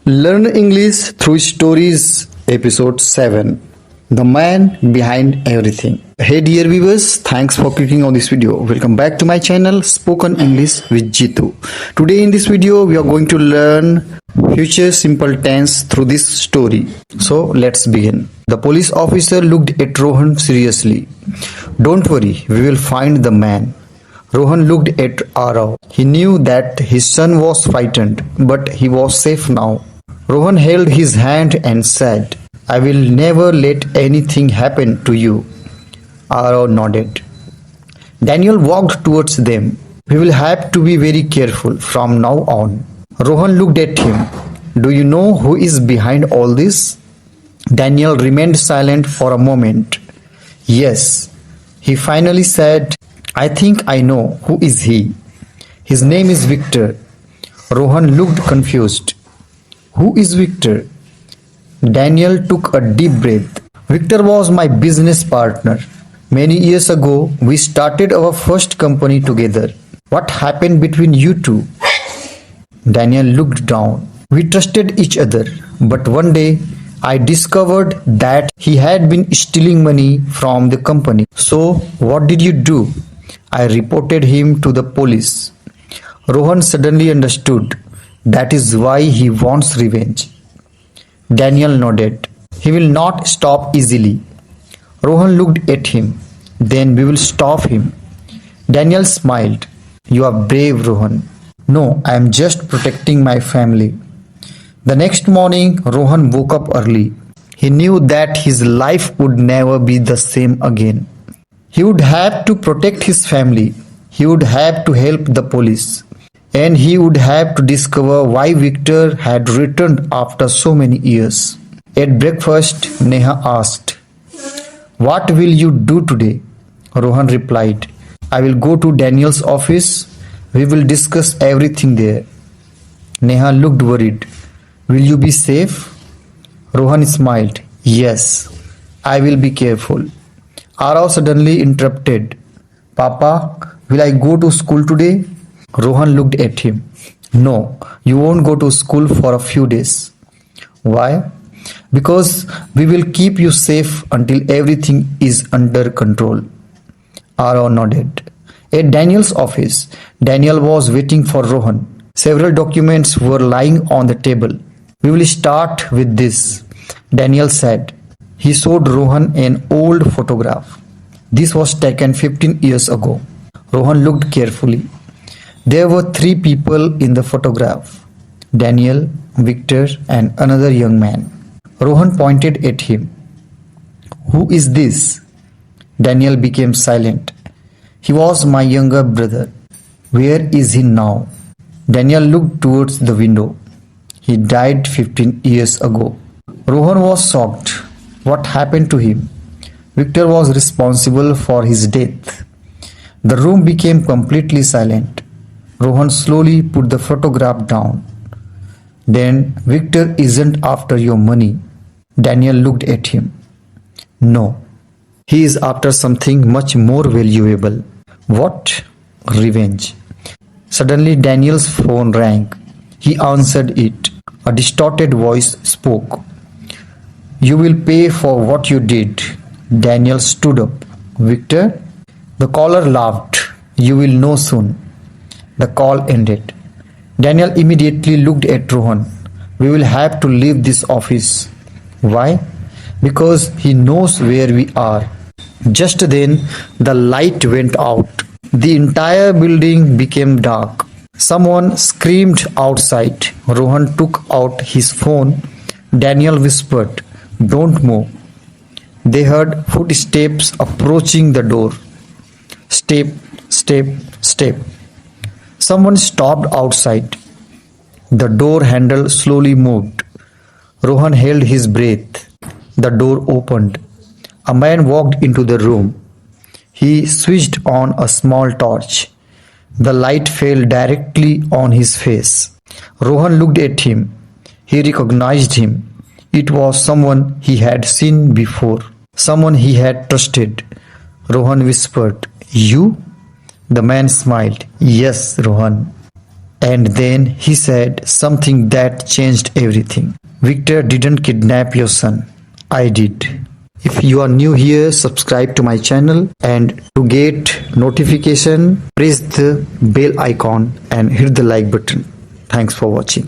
Learn English through stories, episode 7. The man behind everything. Hey dear viewers, thanks for clicking on this video. Welcome back to my channel Spoken English with Jitu. Today in this video we are going to learn future simple tense through this story. So let's begin. The police officer looked at Rohan seriously. Don't worry, we will find the man. Rohan looked at Arav. He knew that his son was frightened, but he was safe now. Rohan held his hand and said, I will never let anything happen to you. Arav nodded. Daniel walked towards them. We will have to be very careful from now on. Rohan looked at him. Do you know who is behind all this? Daniel remained silent for a moment. Yes, he finally said, I think I know who is he. His name is Victor. Rohan looked confused. Who is Victor? Daniel took a deep breath. Victor was my business partner. Many years ago, we started our first company together. What happened between you two? Daniel looked down. We trusted each other, but one day I discovered that he had been stealing money from the company. So, what did you do? I reported him to the police. Rohan suddenly understood. That is why he wants revenge. Daniel nodded. He will not stop easily. Rohan looked at him. Then we will stop him. Daniel smiled. You are brave, Rohan. No, I am just protecting my family. The next morning, Rohan woke up early. He knew that his life would never be the same again. He would have to protect his family. He would have to help the police. And he would have to discover why Victor had returned after so many years. At breakfast, Neha asked, What will you do today? Rohan replied, I will go to Daniel's office. We will discuss everything there. Neha looked worried. Will you be safe? Rohan smiled. Yes, I will be careful. Arav suddenly interrupted. Papa, will I go to school today? Rohan looked at him. No, you won't go to school for a few days. Why? Because we will keep you safe until everything is under control. Arav nodded. At Daniel's office, Daniel was waiting for Rohan. Several documents were lying on the table. We will start with this, Daniel said. He showed Rohan an old photograph. This was taken 15 years ago. Rohan looked carefully. There were 3 people in the photograph. Daniel, Victor and another young man. Rohan pointed at him. Who is this? Daniel became silent. He was my younger brother. Where is he now? Daniel looked towards the window. He died 15 years ago. Rohan was shocked. What happened to him? Victor was responsible for his death. The room became completely silent. Rohan slowly put the photograph down. Then Victor isn't after your money. Daniel looked at him. No, he is after something much more valuable. What? Revenge. Suddenly Daniel's phone rang. He answered it. A distorted voice spoke. You will pay for what you did. Daniel stood up. Victor? The caller laughed. You will know soon. The call ended. Daniel immediately looked at Rohan. We will have to leave this office. Why? Because he knows where we are. Just then, the light went out. The entire building became dark. Someone screamed outside. Rohan took out his phone. Daniel whispered, Don't move. They heard footsteps approaching the door. Step, step, step. Someone stopped outside. The door handle slowly moved. Rohan held his breath. The door opened. A man walked into the room. He switched on a small torch. The light fell directly on his face. Rohan looked at him. He recognized him. It was someone he had seen before, someone he had trusted. Rohan whispered, You? The man smiled. Yes, Rohan. And then he said something that changed everything. Victor didn't kidnap your son. I did. If you are new here, subscribe to my channel, and to get notification, press the bell icon and hit the like button. Thanks for watching.